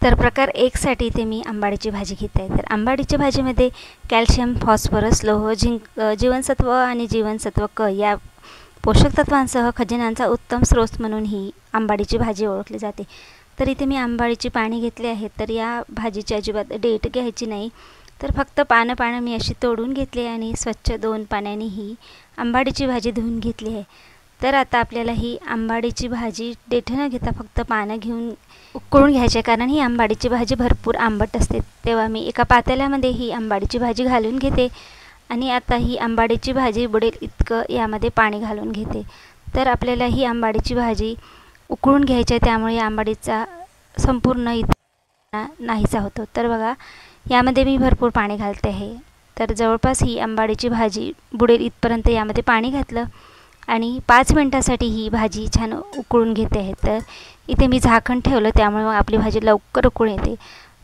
तर प्रकार 1 साठी इथे मी आंबाडीची भाजी घेते आहे। तर आंबाडीच्या भाजीमध्ये कॅल्शियम, फॉस्फरस, लोह, झिंक, जीवनसत्व आणि जीवनसत्व क या पोषक तत्वांसह खनिजांचा उत्तम स्रोत म्हणून ही आंबाडीची भाजी ओळखली जाते। तर इथे मी आंबाडीची पाने घेतली आहेत। तर या भाजीची अजिबात डेट घ्यायची नाही, तर फक्त पानं मी अशी तोडून घेतली आणि स्वच्छ 2 पाण्याने ही आंबाडीची भाजी धुवून घेतली आहे। तर आता आपल्याला ही आंबाडीची भाजी देठ न घेता फक्त पानं घेऊन उकळून घ्यायचे, कारण ही आंबाडीची भाजी भरपूर आंबट असते। तेव्हा मी एका पातेल्यामध्ये ही आंबाडीची भाजी घालून घेते आणि आता ही आंबाडीची भाजी बुडेल इतकं यामध्ये पाणी घालून घेते। तर आपल्याला ही आंबाडीची भाजी उकळून घ्यायची आहे, त्यामुळे आंबाडीचा संपूर्ण नाहीसा होतो। तर बघा, यामध्ये मी भरपूर पाणी घालते आहे। तर जवळपास ही आंबाडीची भाजी बुडेल इथपर्यंत यामध्ये पाणी घातलं आणि 5 मिनिटांसाठी ही भाजी छान उकळून घेते आहे। तर इथे मी झाकण ठेवलं, त्यामुळे मग आपली भाजी लवकर उकळून येते।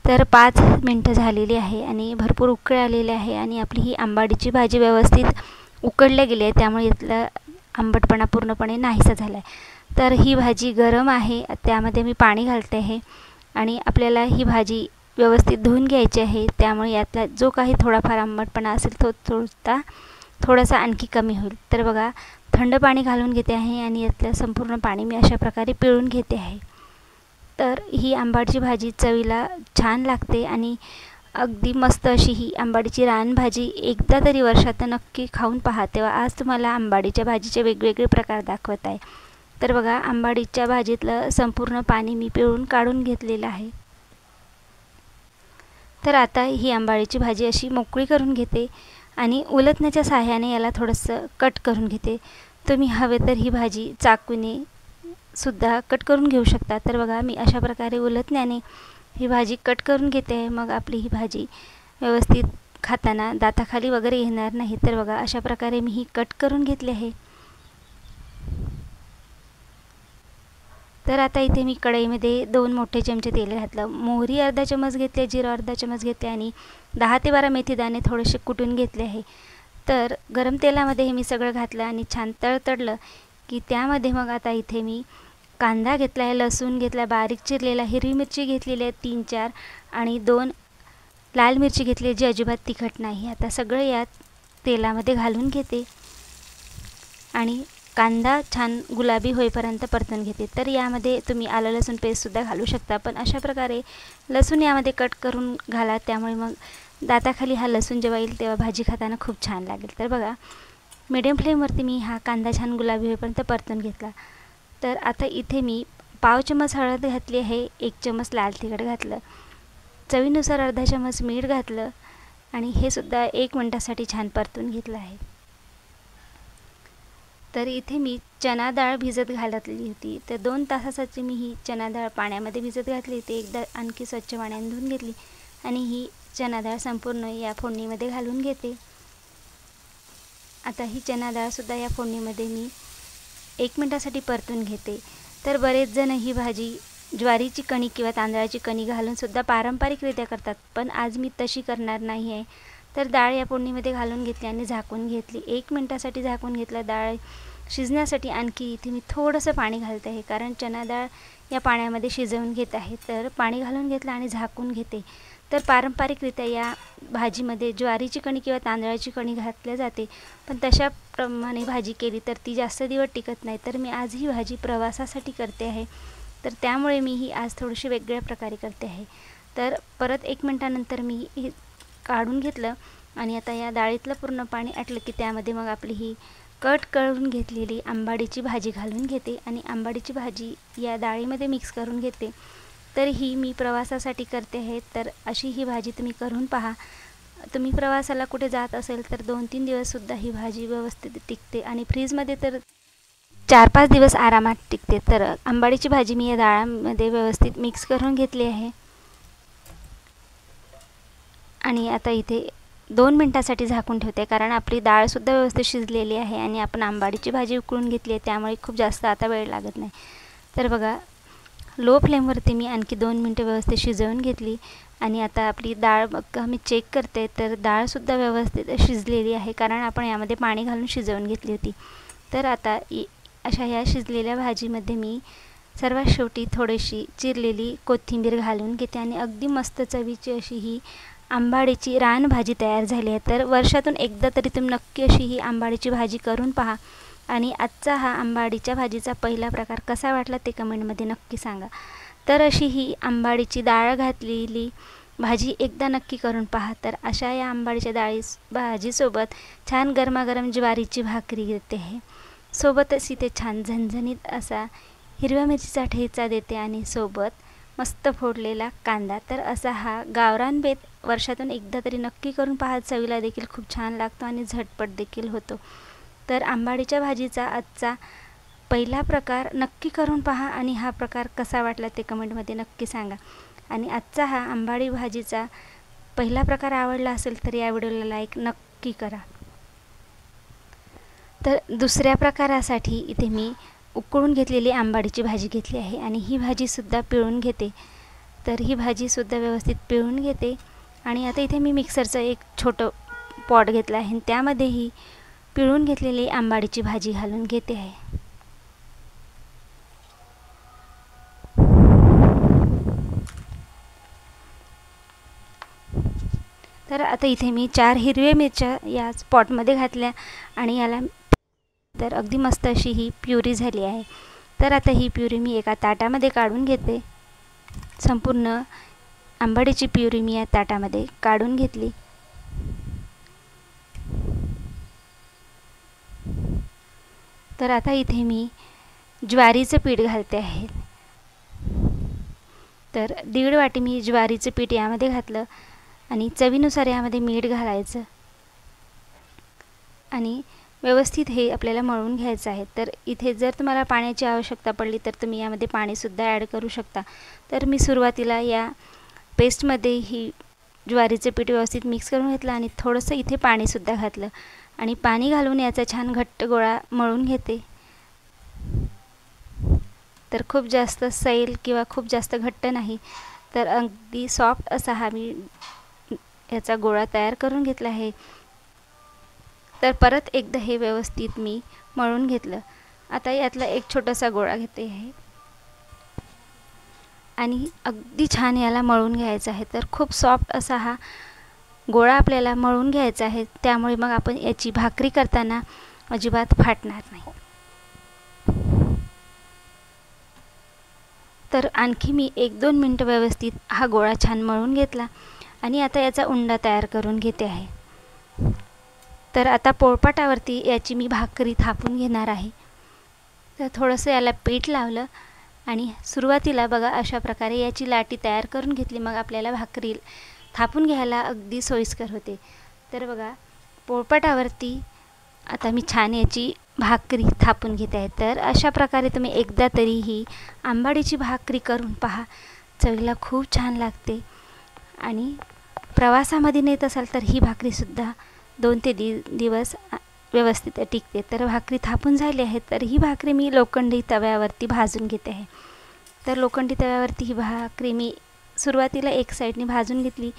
तर 5 मिनिटं झालेली आहे आणि भरपूर उकळी आलेली आहे आणि आपली ही आंबाडीची भाजी व्यवस्थित उकळली गेली आहे, त्यामुळे इथला आंबटपणा पूर्णपणे नाहीसा झाला आहे। तर ही भाजी गरम आहे, त्यामध्ये मी पाणी घालते आहे आणि आपल्याला ही भाजी व्यवस्थित धुवून घ्यायची आहे, त्यामुळे यातला जो काही थोडाफार आंबटपणा असेल तो थोडासा आणखी कमी होईल। तर बघा, थंड पाणी घालून घेते आहे आणि यातलं संपूर्ण पाणी मी अशा प्रकारे पिळून घेते आहे। तर ही आंबाडीची भाजी चवीला छान लागते आणि अगदी मस्त अशी ही आंबाडीची रानभाजी एकदा तरी वर्षात नक्की खाऊन पहा। तेव्हा आज तुम्हाला आंबाडीच्या भाजीचे वेगवेगळे प्रकार दाखवत आहे। तर बघा, आंबाडीच्या भाजीतलं संपूर्ण पाणी मी पिळून काढून घेतलेलं आहे। तर आता ही आंबाडीची भाजी अशी मोकळी करून घेते आणि उलटण्याच्या सहाय्याने याला थोडंसं कट करून घेते। तुम्ही हवे तर ही भाजी चाकूने सुद्धा कट करून घेऊ शकता। तर बघा, मी अशा प्रकारे उलटण्याने ही भाजी कट करून घेते आहे। मग आपली ही भाजी व्यवस्थित खाताना दाताखाली वगैरे येणार नाही। तर बघा, अशा प्रकारे मी ही कट करून घेतली आहे। तर आता इथे मी कढईमध्ये 2 मोठे चमचे तेल घातलं, मोहरी अर्धा चमच घेतले, जिरं अर्धा चमच घेतले आणि 10 ते 12 मेथीदाणे थोडेसे कुटून घेतले आहे। तर गरम तेलामध्ये हे मी सगळं घातलं आणि छान तडतडलं की त्यामध्ये मग आता इथे मी कांदा घेतला आहे, लसूण घेतला बारीक चिरलेला, हिरवी मिरची घेतलेली आहे 3-4 आणि 2 लाल मिरची घेतली जी अजिबात तिखट नाही। आता सगळं यात तेलामध्ये घालून घेते आणि कांदा छान गुलाबी होईपर्यंत परतून घेते। तर यामध्ये तुम्ही आलं लसूण पेस्टसुद्धा घालू शकता, पण अशा प्रकारे लसूण यामध्ये कट करून घाला, त्यामुळे मग दाताखाली हा लसूण जेव्हा येईल तेव्हा भाजी खाताना खूप छान लागेल। तर बघा, मीडियम फ्लेमवरती मी हा कांदा छान गुलाबी होईपर्यंत परतून घेतला। तर आता इथे मी पाव चमच हळद घातली आहे, 1 चमच लाल तिखट घातलं, चवीनुसार अर्धा चमच मीठ घातलं आणि हे सुद्धा 1 मिनिटासाठी छान परतून घेतलं आहे। तर इथे मी चना डाळ भिजत घातली होती। तर 2 तासासाठी मी ही चना डाळ पाण्यामध्ये भिजत घातली। ते एकदा आणखी स्वच्छ पाण्याने धुवून घेतली आणि ही चना डाळ संपूर्ण या फोडणीमध्ये घालून घेते। आता ही चना डाळसुद्धा या फोडणीमध्ये मी 1 मिनिटासाठी परतून घेते। तर बरेच जण ही भाजी ज्वारीची कणी किंवा तांदळाची कणी घालूनसुद्धा पारंपरिकरित्या करतात, पण आज मी तशी करणार नाही आहे। तर डाळ या फोडणीमध्ये घालून घेतली आणि झाकून घेतली, 1 मिनिटासाठी झाकून घेतलं। डाळ शिजण्यासाठी आणखी इथे मी थोडंसं पाणी घालते आहे, कारण चना डाळ या पाण्यामध्ये शिजवून घेत आहे। तर पाणी घालून घेतलं आणि झाकून घेते। तर पारंपरिकरित्या या भाजीमध्ये ज्वारीची कणी किंवा तांदळाची कणी घातल्या जाते, पण तशा प्रमाणे भाजी केली तर ती जास्त दिवस टिकत नाही। तर मी आज ही भाजी प्रवासासाठी करते आहे, तर त्यामुळे मी ही आज थोडीशी वेगळ्या प्रकारे करते आहे। तर परत 1 मिनिटानंतर मी हे काढून घेतलं आणि आता या डाळीतलं पूर्ण पाणी आटलं की त्यामध्ये मग आपली ही कट करून घेतलेली आंबाडीची भाजी घालून घेते आणि आंबाडीची भाजी या डाळीमध्ये मिक्स करून घेते। तर ही मी प्रवासासाठी करते आहे, तर अशी ही भाजी तुम्ही करून पहा। तुम्ही प्रवासाला कुठे जात असेल तर 2-3 दिवससुद्धा ही भाजी व्यवस्थित टिकते आणि फ्रीजमध्ये तर 4-5 दिवस आरामात टिकते। तर आंबाडीची भाजी मी या डाळामध्ये व्यवस्थित मिक्स करून घेतली आहे आणि आता इथे 2 मिनिटासाठी झाकून ठेवते, कारण आपली डाळसुद्धा व्यवस्थित शिजलेली आहे आणि आपण आंबाडीची भाजी उकळून घेतली आहे, त्यामुळे खूप जास्त आता वेळ लागत नाही। तर बघा, लो फ्लेमवरती मी आणखी 2 मिनिटं व्यवस्थित शिजवून घेतली आणि आता आपली डाळ बघा मी चेक करते, तर डाळसुद्धा व्यवस्थित शिजलेली आहे, कारण आपण यामध्ये पाणी घालून शिजवून घेतली होती। तर आता अशा ह्या शिजलेल्या भाजीमध्ये मी सर्वात शेवटी थोडीशी चिरलेली कोथिंबीर घालून घेते आणि अगदी मस्त चवीची अशी ही आंबाडीची रानभाजी तयार झाली आहे। तर वर्षातून एकदा तरी तुम्ही नक्की अशी ही आंबाडीची भाजी करून पहा आणि आजचा हा आंबाडीच्या भाजीचा पहिला प्रकार कसा वाटला ते कमेंटमध्ये नक्की सांगा। तर अशी ही आंबाडीची डाळ घातलेली भाजी एकदा नक्की करून पहा। तर अशा या आंबाडीच्या भाजीसोबत छान गरमागरम ज्वारीची भाकरी देते आहे, सोबतच इथे छान झणझणीत असा हिरव्या मिरचीचा ठेचा देते आणि सोबत मस्त फोडलेला कांदा। तर असा हा गावरान बेत वर्षातून एकदा तरी नक्की करून पहा, चवीला देखील खूप छान लागतो आणि झटपट देखील होतो। तर आंबाडीच्या भाजीचा आजचा पहिला प्रकार नक्की करून पहा आणि हा प्रकार कसा वाटला ते कमेंटमध्ये नक्की सांगा। आणि आजचा हा आंबाडी भाजीचा पहिला प्रकार आवडला असेल तर या व्हिडिओला लाईक नक्की करा। तर दुसऱ्या प्रकारासाठी इथे मी उकळून घेतलेली आंबाडीची भाजी घेतली आहे आणि ही भाजीसुद्धा पिळून घेते। तर ही भाजीसुद्धा व्यवस्थित पिळून घेते आणि आता इथे मी मिक्सरचं एक छोटं पॉट घेतलं आहे, त्यामध्ये ही पिळून घेतलेली आंबाडीची भाजी घालून घेते आहे। तर आता इथे मी 4 हिरव्या मिरच्या या पॉटमध्ये घातल्या आणि याला तर अगदी मस्त अशी ही प्युरी झाली आहे। तर आता ही प्युरी मी एका ताटामध्ये काढून घेते। संपूर्ण आंबाडीची प्युरी मी या ताटामध्ये काढून घेतली। तर आता इथे मी ज्वारीचं पीठ घालते आहे। तर 1.5 वाटी मी ज्वारीचं पीठ यामध्ये घातलं आणि चवीनुसार यामध्ये मीठ घालायचं आणि व्यवस्थित हे आपल्याला मळून घ्यायचं आहे। तर इथे जर तुम्हाला पाण्याची आवश्यकता पडली तर तुम्ही यामध्ये पाणीसुद्धा ॲड करू शकता। तर मी सुरुवातीला या पेस्टमध्ये ही ज्वारीचे पीठ व्यवस्थित मिक्स करून घेतलं आणि थोडंसं इथे पाणीसुद्धा घातलं आणि पाणी घालून याचा छान घट्ट गोळा मळून घेते। तर खूप जास्त सैल किंवा खूप जास्त घट्ट नाही, तर अगदी सॉफ्ट असा हा मी याचा गोळा तयार करून घेतला आहे। तर परत एकदा हे व्यवस्थित मी मळून घेतलं। आता यातला एक छोटासा गोळा घेते आहे आणि अगदी छान याला मळून घ्यायचा आहे। तर खूप सॉफ्ट असा हा गोळा आपल्याला मळून घ्यायचा आहे, त्यामुळे मग आपण याची भाकरी करताना अजिबात फाटणार नाही। तर आणखी मी 1-2 मिनटं व्यवस्थित हा गोळा छान मळून घेतला आणि आता याचा उंडा तयार करून घेते आहे। तर आता पोळपाटावरती याची मी भाकरी थापून घेणार आहे। तर थोडंसं याला पीठ लावलं आणि सुरुवातीला बघा अशा प्रकारे याची लाटी तयार करून घेतली, मग आपल्याला भाकरी थापून घ्यायला अगदी सोयीस्कर होते। तर बघा पोळपाटावरती आता मी छान याची भाकरी थापून घेते आहे। तर अशा प्रकारे तुम्ही एकदा तरी ही आंबाडीची भाकरी करून पहा, चवीला खूप छान लागते आणि प्रवासामध्ये नेत असाल तर ही भाकरीसुद्धा 2 ते 3 दिवस व्यवस्थित टिकते। तर भाकरी थापून झाली आहे, तर ही भाकरी मी लोखंडी तव्यावरती भाजून घेते आहे। तर लोखंडी तव्यावरती ही भाकरी मी सुरुवातीला एक साईडने भाजून घेतली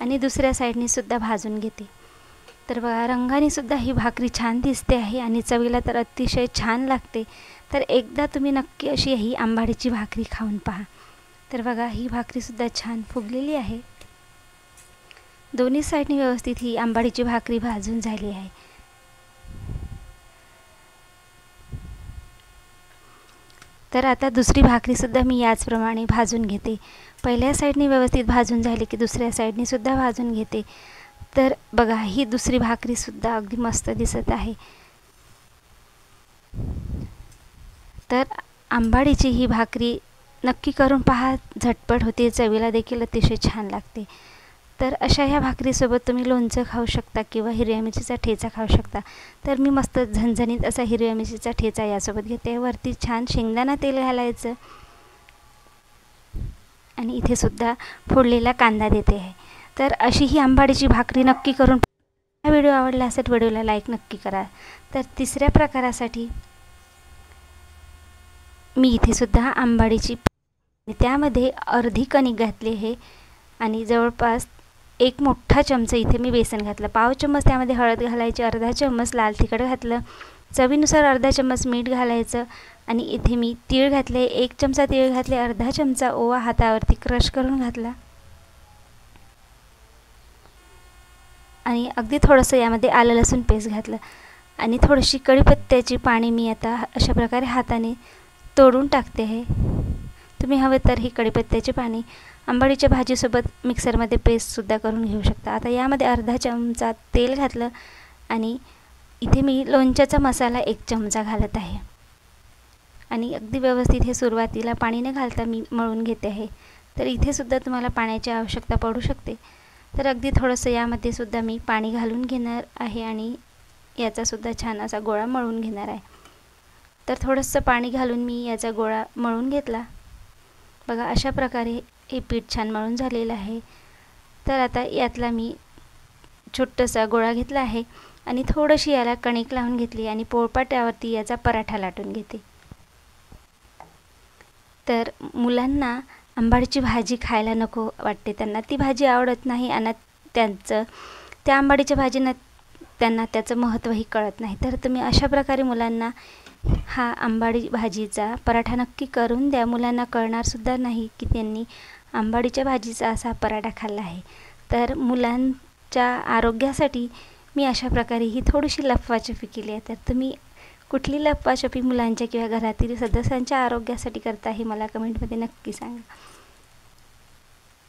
आणि दुसऱ्या साईडने सुद्धा भाजून घेते। तर बघा रंगाने सुद्धा ही भाकरी छान दिसते आहे आणि चवीला तर अतिशय छान लागते। तर एकदा तुम्ही नक्की अशी ही आंबाडीची भाकरी खाऊन पहा। तर बघा ही भाकरीसुद्धा छान फुगलेली आहे, दोन्ही साईडने व्यवस्थित ही आंबाडीची भाकरी भाजून झाली आहे। तर आता दुसरी भाकरीसुद्धा मी याचप्रमाणे भाजून घेते। पहिल्या साईडने व्यवस्थित भाजून झाली की दुसऱ्या साईडने सुद्धा भाजून घेते। तर बघा ही दुसरी भाकरीसुद्धा अगदी मस्त दिसत आहे। तर आंबाडीची ही भाकरी नक्की करून पहा, झटपट होते, चवीला देखील अतिशय छान लागते। तर अशा ह्या भाकरीसोबत तुम्ही लोणचं खाऊ शकता किंवा हिरव्या मिरचीचा ठेचा खाऊ शकता। तर मी मस्त झणझणीत असा हिरव्या मिरचीचा ठेचा यासोबत घेते, वरती छान शेंगदाणा तेल घालायचं आणि इथे सुद्धा फोडलेला कांदा देते आहे। तर अशी ही आंबाडीची भाकरी नक्की करून हा व्हिडिओ आवडला असेल व्हिडिओला लाईक नक्की करा। तर तिसऱ्या प्रकारासाठी मी इथे सुद्धा आंबाडीची त्यामध्ये अर्धी कणिक घातली आहे आणि जवळपास 1 मोठा चमचा इथे मी बेसन घातलं, पाव चम्मच त्यामध्ये हळद घालायची, अर्धा चम्मच लाल तिखट घातलं, चवीनुसार अर्धा चम्मच मीठ घालायचं आणि इथे मी तीळ घातले, 1 चमचा तीळ घातले, अर्धा चमचा ओवा हातावरती क्रश करून घातला आणि अगदी थोडंसं यामध्ये आलं लसूण पेस्ट घातलं आणि थोडीशी कढीपत्त्याची पाने मी आता अशा प्रकारे हाताने तोडून टाकते आहे। तुम्ही हवे तर ही कढीपत्त्याची पाने आंबाडीच्या भाजीसोबत मिक्सरमध्ये पेस्टसुद्धा करून घेऊ शकता। आता यामध्ये अर्धा चमचा तेल घातलं आणि इथे मी लोणच्याचा मसाला 1 चमचा घालत आहे आणि अगदी व्यवस्थित हे सुरुवातीला पाणी न घालता मी मळून घेते आहे। तर इथे सुद्धा तुम्हाला पाण्याची आवश्यकता पडू शकते, तर अगदी थोडंसं यामध्ये सुद्धा मी पाणी घालून घेणार आहे आणि याचा सुद्धा छान असा गोळा मळून घेणार आहे। तर थोडंसं पाणी घालून मी याचा गोळा मळून घेतला। बघा अशा प्रकारे हे पीठ छान मळून झालेलं आहे। तर आता यातला मी छोटासा गोळा घेतला आहे आणि थोडीशी याला कणिक लावून घेतली आणि पोळपाट्यावरती याचा पराठा लाटून घेते। तर मुलांना आंबाडीची भाजी खायला नको वाटते, त्यांना ती भाजी आवडत नाही आणि त्या आंबाडीच्या भाजीनं त्यांना त्याचं महत्त्वही कळत नाही। तर तुम्ही अशा प्रकारे मुलांना हा आंबाडी भाजीचा पराठा नक्की करून द्या। मुलांना कळणारसुद्धा नाही की त्यांनी आंबाडीच्या भाजीचा असा पराठा खाल्ला आहे। तर मुलांच्या आरोग्यासाठी मी अशा प्रकारे ही थोडीशी लफवाछपी केली आहे। तर तुम्ही कुठली लफवाछपी मुलांच्या किंवा घरातील सदस्यांच्या आरोग्यासाठी करता हे मला कमेंटमध्ये नक्की सांगा।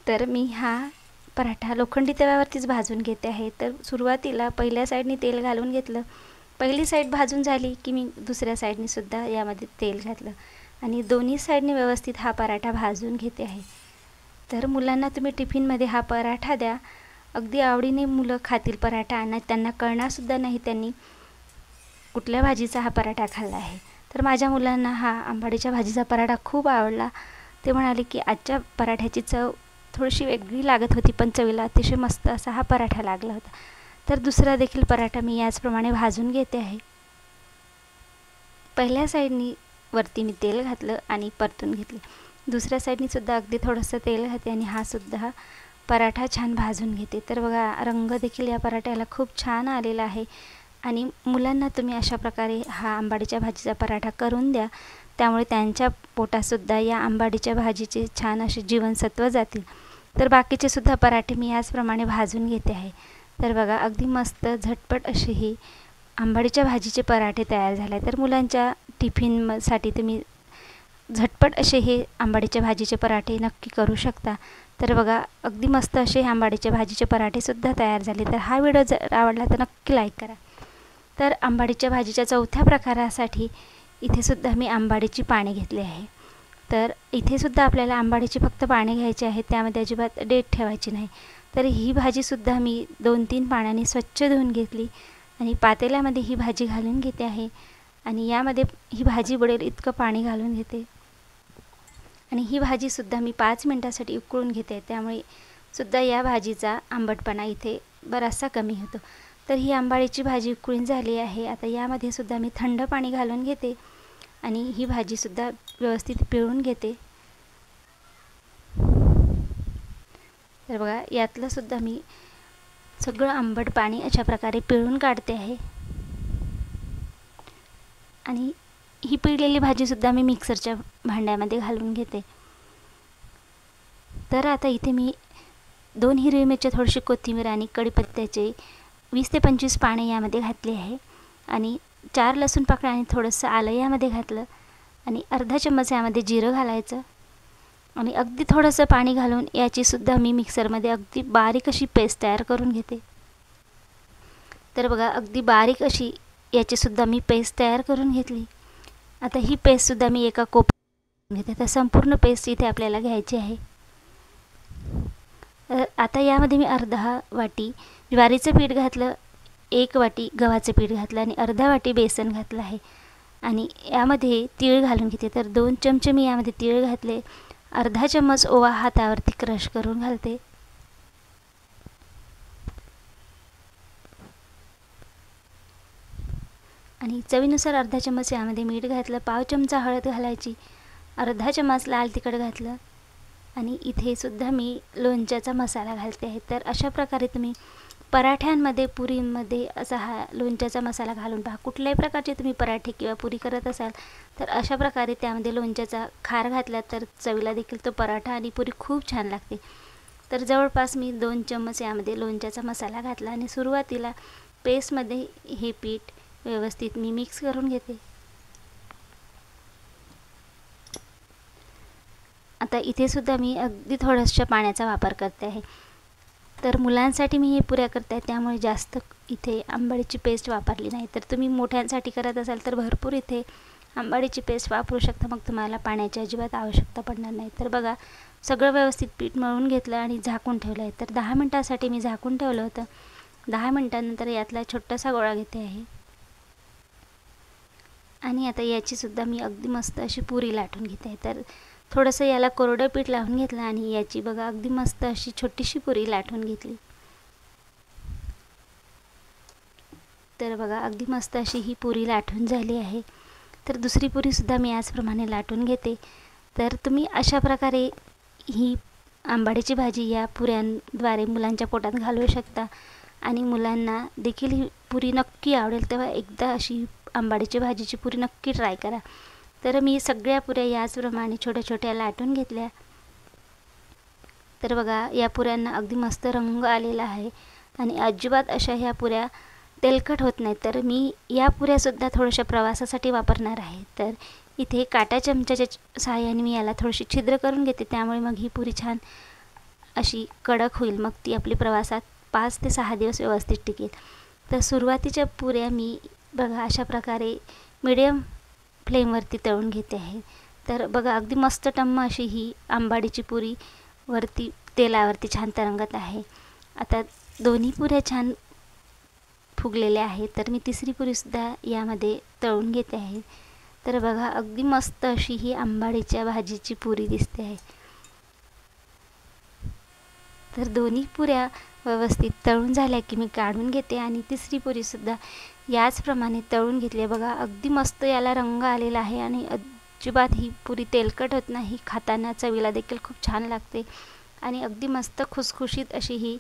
तर मी हा पराठा लोखंडी तव्यावरतीच भाजून घेते आहे। तर सुरुवातीला पहिल्या साईडने तेल घालून घेतलं, पहिली साईड भाजून झाली की मी दुसऱ्या साईडने सुद्धा यामध्ये तेल घातलं आणि दोन्ही साईडने व्यवस्थित हा पराठा भाजून घेते आहे। तर मुलांना तुम्ही टिफिनमध्ये हा पराठा द्या, अगदी आवडीने मुलं खातील पराठा आणि त्यांना कळणारसुद्धा नाही त्यांनी कुठल्या भाजीचा हा पराठा खाल्ला आहे। तर माझ्या मुलांना हा आंबाडीच्या भाजीचा पराठा खूप आवडला। ते म्हणाले की आजच्या पराठ्याची चव थोडीशी वेगळी लागत होती, पण चवीला अतिशय मस्त असा हा पराठा लागला होता। तर दुसरा देखील पराठा मी याचप्रमाणे भाजून घेते आहे। पहिल्या साईडनी वरती मी तेल घातलं आणि परतून घेतले, दुसऱ्या साईडनी सुद्धा अगदी थोडंसं तेल घातले आणि हा सुद्धा पराठा छान भाजून घेते। तर बघा रंग देखील या पराठ्याला खूप छान आलेला आहे आणि मुलांना तुम्ही अशा प्रकारे हा आंबाडीच्या भाजीचा पराठा करून द्या, त्यामुळे त्यांच्या पोटातसुद्धा या आंबाडीच्या भाजीचे छान असे जीवनसत्व जातील। तर बाकीचे सुद्धा पराठे मी याचप्रमाणे भाजून घेते आहे। तर बघा अगदी मस्त झटपट असे ही आंबाडीच्या भाजीचे पराठे तयार झाले। तर मुलांच्या टिफिनसाठी तुम्ही झटपट असे हे आंबाडीच्या भाजीचे पराठे नक्की करू शकता। तर बघा अगदी मस्त असे आंबाडीच्या भाजीचे पराठेसुद्धा तयार झाले। तर हा व्हिडिओ जर आवडला तर नक्की लाईक करा। तर आंबाडीच्या भाजीच्या चौथ्या प्रकारासाठी इथे सुद्धा मी आंबाडीची पाने घेतली आहे। तर इथे सुद्धा आपल्याला आंबाडीची फक्त पाने घ्यायची आहेत, त्यामध्ये अजिबात देठ ठेवायची नाही। तर ही भाजीसुद्धा मी 2-3 पाण्याने स्वच्छ धुवून घेतली आणि पातेल्यामध्ये ही भाजी घालून घेते आहे आणि यामध्ये ही भाजी बुडेल इतकं पाणी घालून घेते आणि ही भाजीसुद्धा मी 5 मिनिटासाठी उकळून घेते, त्यामुळे सुद्धा या भाजीचा आंबटपणा इथे बराचसा कमी होतो। तर ही आंबाडीची भाजी उकळून झाली आहे। आता यामध्ये सुद्धा मी थंड पाणी घालून घेते आणि ही भाजीसुद्धा व्यवस्थित पिळून घेते। तर बघा यातलं सुद्धा मी सगळं आंबट पाणी अशा प्रकारे पिळून काढते आहे आणि ही पिळलेली भाजीसुद्धा मी मिक्सरच्या भांड्यामध्ये घालून घेते। तर आता इथे मी 2 हिरवी मिरची, थोडीशी कोथिंबीर आणि कढीपत्त्याचे 20 ते 25 पाने यामध्ये घातले आहे आणि 4 लसूण पाकळ्या आणि थोडंसं आलं यामध्ये घातलं आणि अर्धा चम्मच यामध्ये जिरं घालायचं आणि अगदी थोडंसं पाणी घालून याचीसुद्धा मी मिक्सरमध्ये अगदी बारीक अशी पेस्ट तयार करून घेते। तर बघा अगदी बारीक अशी याचीसुद्धा मी पेस्ट तयार करून घेतली। आता ही पेस्टसुद्धा मी एका कोपऱ्यात घेते। तर संपूर्ण पेस्ट इथे आपल्याला घ्यायची आहे। आता यामध्ये मी अर्धा वाटी ज्वारीचं पीठ घातलं, 1 वाटी गव्हाचं पीठ घातलं आणि अर्धा वाटी बेसन घातलं आहे आणि यामध्ये तीळ घालून घेते। तर 2 चमचे मी यामध्ये तीळ घातले, अर्धा चम्मच ओवा हातावरती क्रश करून घालते आणि चवीनुसार अर्धा चम्मच यामध्ये मीठ घातलं, पाव चमचा हळद घालायची, अर्धा चम्मच लाल तिखट घातलं आणि इथे सुद्धा मी लोणच्याचा मसाला घालते आहे। तर अशा प्रकारे तुम्ही पराठ्यांमध्ये, पुरीमध्ये असा हा लोणच्याचा मसाला घालून पहा। कुठल्याही प्रकारचे तुम्ही पराठे किंवा पुरी करत असाल तर अशा प्रकारे त्यामध्ये लोणच्याचा खार घातला तर चवीला देखील तो पराठा आणि पुरी खूप छान लागते। तर जवळपास मी 2 चम्मच यामध्ये लोणच्याचा मसाला घातला आणि सुरुवातीला पेस्टमध्ये हे पीठ व्यवस्थित मी मिक्स करून घेते। आता इथे सुद्धा मी अगदी थोड्याशा पाण्याचा वापर करते आहे। तर मुलांसाठी मी हे पुऱ्या करते आहे त्यामुळे जास्त इथे आंबाडीची पेस्ट वापरली नाही। तर तुम्ही मोठ्यांसाठी करत असाल तर भरपूर इथे आंबाडीची पेस्ट वापरू शकता, मग तुम्हाला पाण्याची अजिबात आवश्यकता पडणार नाही। तर बघा सगळं व्यवस्थित पीठ मळून घेतलं आणि झाकून ठेवलं आहे। तर 10 मिनिटांसाठी मी झाकून ठेवलं होतं। 10 मिनिटांनंतर यातला छोटासा गोळा घेते आहे आणि आता याची सुद्धा मी अगदी मस्त अशी पुरी लाटून घेते आहे। तर थोडंसं याला कोरडं पीठ लावून घेतलं आणि याची बघा अगदी मस्त अशी छोटीशी पुरी लाटून घेतली। तर बघा अगदी मस्त अशी ही पुरी लाटून झाली आहे। तर दुसरी पुरीसुद्धा मी याचप्रमाणे लाटून घेते। तर तुम्ही अशा प्रकारे ही आंबाडीची भाजी या पुऱ्यांद्वारे मुलांच्या पोटात घालवू शकता आणि मुलांना देखील ही पुरी नक्की आवडेल। तेव्हा एकदा अशी आंबाडीची भाजीची पुरी नक्की ट्राय करा। तर मी सगळ्या पुऱ्या याचप्रमाणे छोट्या छोट्या लाटून घेतल्या। तर बघा या पुऱ्यांना अगदी मस्त रंग आलेला आहे आणि अजिबात अशा ह्या पुऱ्या तेलकट होत नाही। तर मी या पुऱ्यासुद्धा थोड्याशा प्रवासासाठी वापरणार आहे। तर इथे काटा चमच्याच्या सहाय्याने मी याला थोडीशी छिद्र करून घेते, त्यामुळे मग ही पुरी छान अशी कडक होईल, मग ती आपली प्रवासात 5 ते 6 दिवस व्यवस्थित टिकेल। तर सुरुवातीच्या पुऱ्या मी बघा अशा प्रकारे मीडियम फ्लेमवरती तळून घेते आहे। तर बघा अगदी मस्त टम्म अशी ही आंबाडीची पुरी वरती तेलावरती छान तरंगत आहे। आता दोन्ही पुऱ्या छान फुगलेल्या आहेत। तर मी तिसरी पुरीसुद्धा यामध्ये तळून घेते आहे। तर बघा अगदी मस्त अशी ही आंबाडीच्या भाजीची पुरी दिसते आहे। तर दोन्ही पुऱ्या व्यवस्थित तळून झाल्या की मी काढून घेते आणि तिसरी पुरीसुद्धा याचप्रमाणे तळून घेतली। बघा अगदी मस्त याला रंग आलेला आहे आणि अजिबात ही पुरी तेलकट होत नाही, खाताना चवीला देखील खूप छान लागते आणि अगदी मस्त खुसखुशीत अशी ही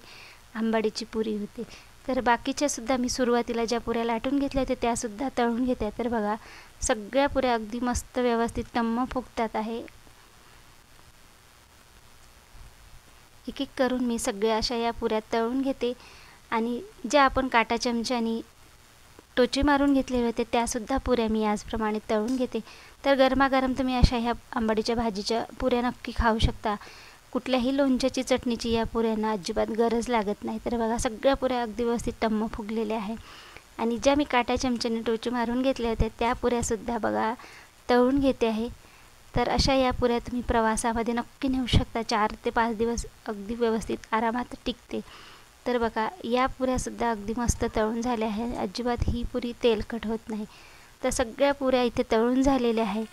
आंबाडीची पुरी होते। तर बाकीच्यासुद्धा मी सुरुवातीला ज्या पुऱ्या लाटून घेतल्या होत्या त्यासुद्धा तळून घेते। तर बघा सगळ्या पुऱ्या अगदी मस्त व्यवस्थित टम्म फुगतात आहे। एक एक करून मी सगळ्या अशा या पुऱ्या तळून घेते आणि ज्या आपण काटा चमच्याने टोचे मारून घेतलेले होते त्यासुद्धा पुऱ्या मी याचप्रमाणे तळून घेते। तर गरमागरम तुम्ही अशा ह्या आंबाडीच्या भाजीच्या पुऱ्या नक्की खाऊ शकता। कुठल्याही लोणच्याची चटणीची या पुऱ्यांना अजिबात गरज लागत नाही। तर बघा सगळ्या पुऱ्या अगदी व्यवस्थित टम्म फुगलेल्या आहे आणि ज्या मी काटा चमच्याने टोचे मारून घेतल्या होत्या त्या पुऱ्यासुद्धा बघा तळून घेते आहे। तर अशा या पुऱ्या तुम्ही प्रवासामध्ये नक्की नेऊ शकता। 4 ते 5 दिवस अगदी व्यवस्थित आरामात टिकते। तर बघा या पुऱ्यासुद्धा अगदी मस्त तळून झाल्या आहेत, अजिबात ही पुरी तेलकट होत नाही। तर सगळ्या पुऱ्या इथे तळून झालेल्या आहे।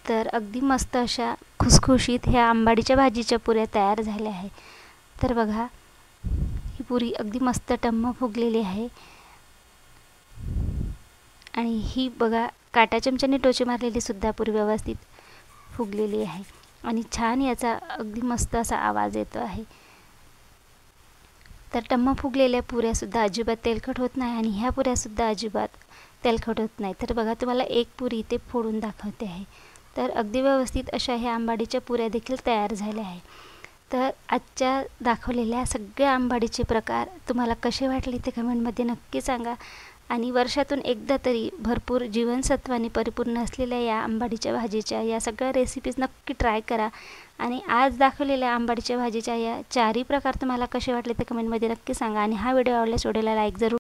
तर अगदी मस्त अशा खुसखुशीत ह्या आंबाडीच्या भाजीच्या पुऱ्या तयार झाल्या आहे। तर बघा ही पुरी अगदी मस्त टम्म फुगलेली आहे आणि ही बघा काटा चमच्याने टोचे मारलेली सुद्धा पुरी व्यवस्थित फुगलेली आहे आणि छान याचा अगदी मस्त असा आवाज येतो आहे। तर टम्म फुगलेल्या पुऱ्यासुद्धा अजिबात तेलकट होत नाही आणि ह्या पुऱ्यासुद्धा अजिबात तेलकट होत नाही। तर बघा तुम्हाला एक पुरी इथे फोडून दाखवते आहे। तर अगदी व्यवस्थित अशा ह्या आंबाडीच्या पुऱ्या देखील तयार झाल्या आहे। तर आजच्या दाखवलेल्या सगळ्या आंबाडीचे प्रकार तुम्हाला कसे वाटले ते कमेंटमध्ये नक्की सांगा आणि वर्षातून एकदा तरी भरपूर जीवनसत्वाने परिपूर्ण असलेल्या या आंबाडीच्या भाजीच्या या सगळ्या रेसिपीज नक्की ट्राय करा आणि आज दाखवलेल्या आंबाडीच्या भाजीच्या या 4ही प्रकार तुम्हाला कसे वाटले ते कमेंटमध्ये नक्की सांगा आणि हा व्हिडिओ आवडल्यास व्हिडिओला लाईक जरूर